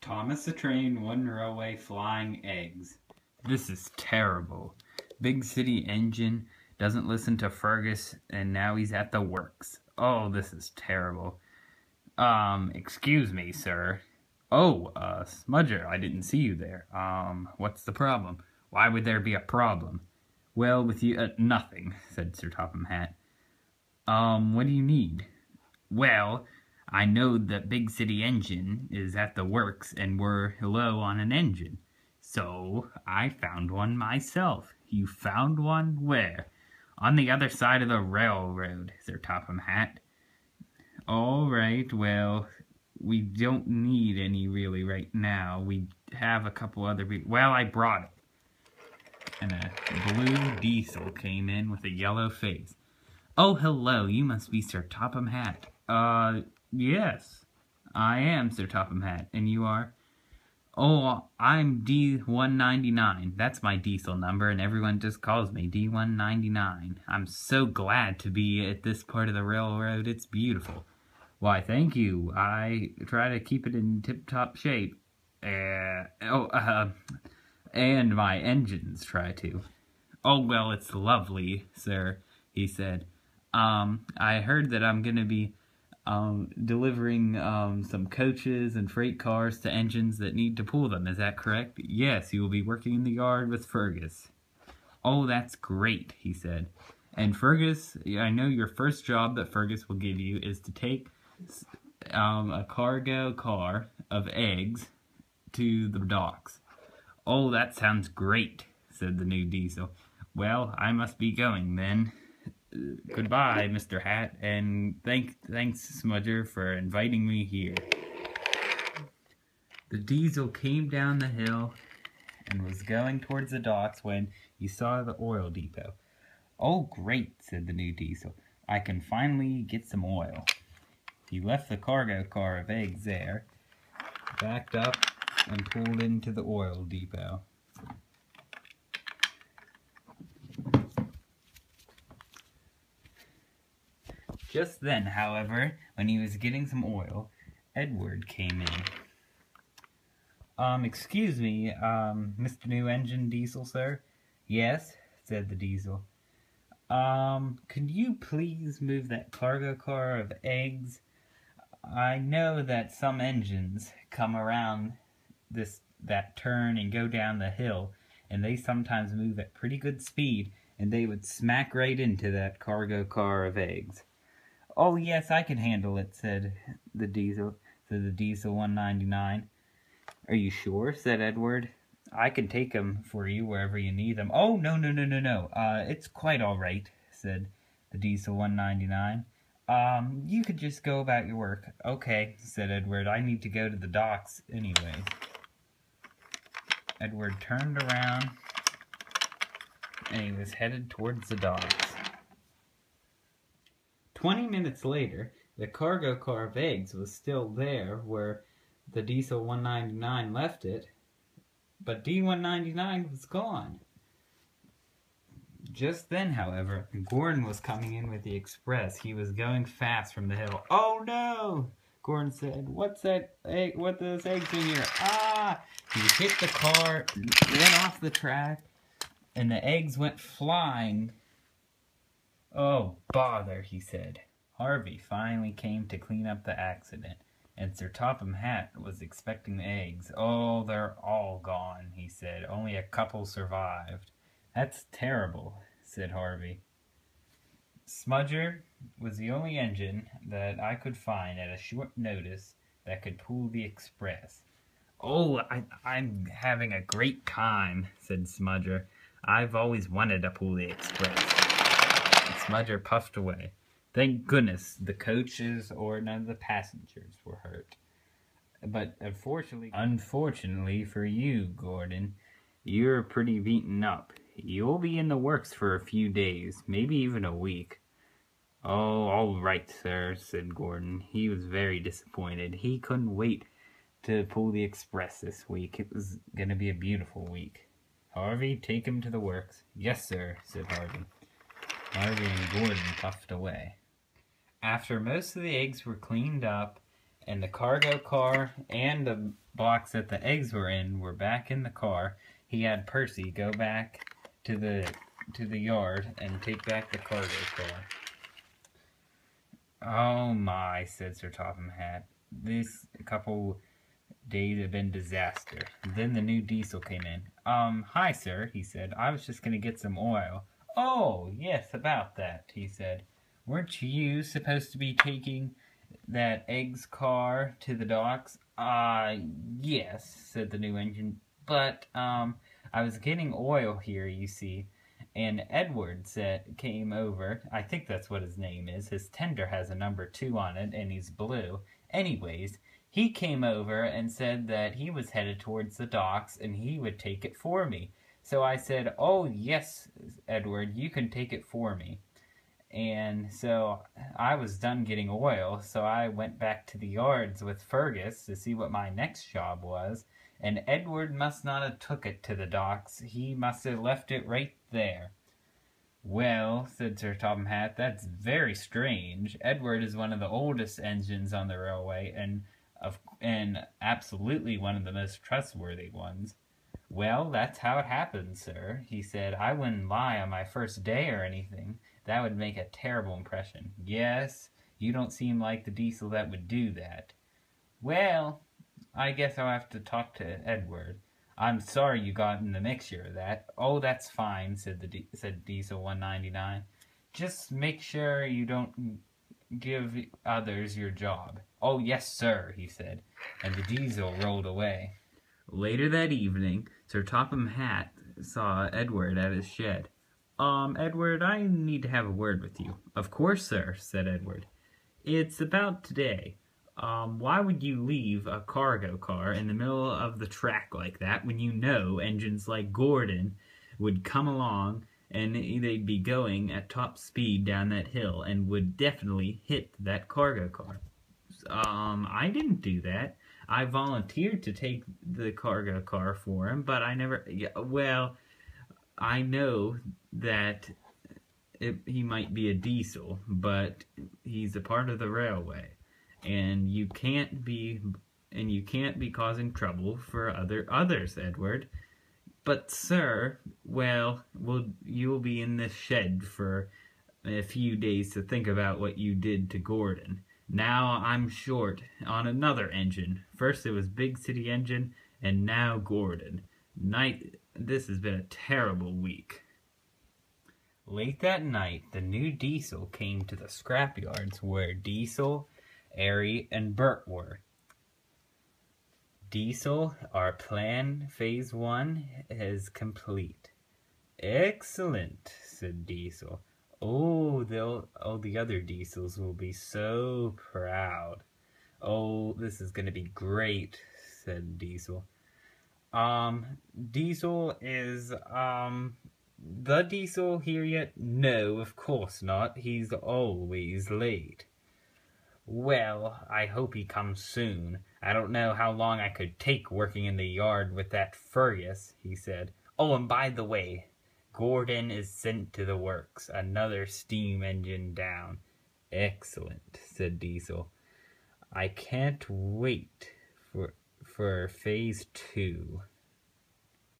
Thomas the Train, one railway, flying eggs. This is terrible. Big city engine doesn't listen to Fergus, and now he's at the works. Oh, this is terrible. Excuse me, sir. Oh, Smudger, I didn't see you there. What's the problem? Why would there be a problem? Well, with you, nothing, said Sir Topham Hatt. What do you need? Well, I know that Big City Engine is at the works and we're low on an engine. So, I found one myself. You found one? Where? On the other side of the railroad, Sir Topham Hatt. All right, well, we don't need any really right now. We have a couple other people. Well, I brought it. And a blue diesel came in with a yellow face. Oh, hello, you must be Sir Topham Hatt. Yes, I am Sir Topham Hatt, and you are? Oh, I'm D199. That's my diesel number, and everyone just calls me D199. I'm so glad to be at this part of the railroad. It's beautiful. Why, thank you. I try to keep it in tip-top shape. And my engines try to. Oh, well, it's lovely, sir, he said. I heard that I'm going to be delivering some coaches and freight cars to engines that need to pull them. Is that correct? Yes, you will be working in the yard with Fergus. Oh, that's great, he said. And Fergus, I know your first job that Fergus will give you is to take a cargo car of eggs to the docks. Oh, that sounds great, said the new diesel. Well, I must be going then. Goodbye, Mr. Hatt, and thanks, Smudger, for inviting me here. The diesel came down the hill and was going towards the docks when he saw the oil depot. Oh, great, said the new diesel. I can finally get some oil. He left the cargo car of eggs there, backed up, and pulled into the oil depot. Just then, however, when he was getting some oil, Edward came in. Excuse me, Mr. New Engine Diesel, sir? Yes, said the diesel. Could you please move that cargo car of eggs? I know that some engines come around that turn and go down the hill, and they sometimes move at pretty good speed, and they would smack right into that cargo car of eggs. Oh, yes, I can handle it, said the diesel 199. Are you sure? Said Edward. I can take them for you wherever you need them. Oh, no. It's quite all right, said the diesel 199. You could just go about your work. Okay, said Edward. I need to go to the docks anyway. Edward turned around and he was headed towards the docks. 20 minutes later, the cargo car of eggs was still there where the diesel 199 left it, but D199 was gone. Just then, however, Gordon was coming in with the express. He was going fast from the hill. Oh no! Gordon said, What's that egg? What those eggs in here? Ah! He hit the car, went off the track, and the eggs went flying. Oh, bother, he said. Harvey finally came to clean up the accident, and Sir Topham Hatt was expecting the eggs. Oh, they're all gone, he said. Only a couple survived. That's terrible, said Harvey. Smudger was the only engine that I could find at a short notice that could pull the express. Oh, I'm having a great time, said Smudger. I've always wanted to pull the express. Smudger puffed away. Thank goodness the coaches or none of the passengers were hurt. But unfortunately for you, Gordon, you're pretty beaten up. You'll be in the works for a few days, maybe even a week. Oh, all right, sir, said Gordon. He was very disappointed. He couldn't wait to pull the express this week. It was going to be a beautiful week. Harvey, take him to the works. Yes, sir, said Harvey. Harvey and Gordon puffed away. After most of the eggs were cleaned up, and the cargo car and the box that the eggs were in were back in the car, he had Percy go back to the yard and take back the cargo car. "Oh my," said Sir Topham Hatt. "This couple days have been disaster." Then the new Diesel came in. Hi, sir," he said. "I was just gonna get some oil." "Oh, yes, about that," he said. "Weren't you supposed to be taking that eggs car to the docks?" Yes," said the new engine. "But, I was getting oil here, you see, and Edward came over. I think that's what his name is. His tender has a number 2 on it, and he's blue. Anyways, he came over and said that he was headed towards the docks, and he would take it for me. So I said, 'Oh, yes, Edward, you can take it for me.' And so I was done getting oil, so I went back to the yards with Fergus to see what my next job was, and Edward must not have took it to the docks. He must have left it right there." "Well," said Sir Topham Hatt, "that's very strange. Edward is one of the oldest engines on the railway, and absolutely one of the most trustworthy ones." "Well, that's how it happened, sir," he said. "I wouldn't lie on my first day or anything. That would make a terrible impression." "Yes, you don't seem like the Diesel that would do that." "Well, I guess I'll have to talk to Edward. I'm sorry you got in the mixture of that." "Oh, that's fine," said Diesel 199. "Just make sure you don't give others your job." "Oh, yes, sir," he said, and the Diesel rolled away. Later that evening, Sir Topham Hatt saw Edward at his shed. "Edward, I need to have a word with you." "Of course, sir," said Edward. "It's about today. Why would you leave a cargo car in the middle of the track like that when you know engines like Gordon would come along and they'd be going at top speed down that hill and would definitely hit that cargo car?" "I didn't do that. I volunteered to take the cargo car for him, but I never... Well, I know that he might be a Diesel, but he's a part of the railway, and you can't be causing trouble for others, Edward." "But, sir..." Well, you'll be in this shed for a few days to think about what you did to Gordon. Now I'm short on another engine. First it was Big City Engine, and now Gordon. This has been a terrible week." Late that night, the new Diesel came to the scrapyards where Diesel, Airy, and Bert were. "Diesel, our plan, phase 1, is complete." "Excellent," said Diesel. "Oh, the other Diesels will be so proud." "Oh, this is going to be great," said Diesel. Diesel is, the Diesel here yet?" "No, of course not. He's always late." "Well, I hope he comes soon. I don't know how long I could take working in the yard with that Fergus," he said. "Oh, and by the way, Gordon is sent to the works. Another steam engine down." "Excellent," said Diesel. "I can't wait for phase 2.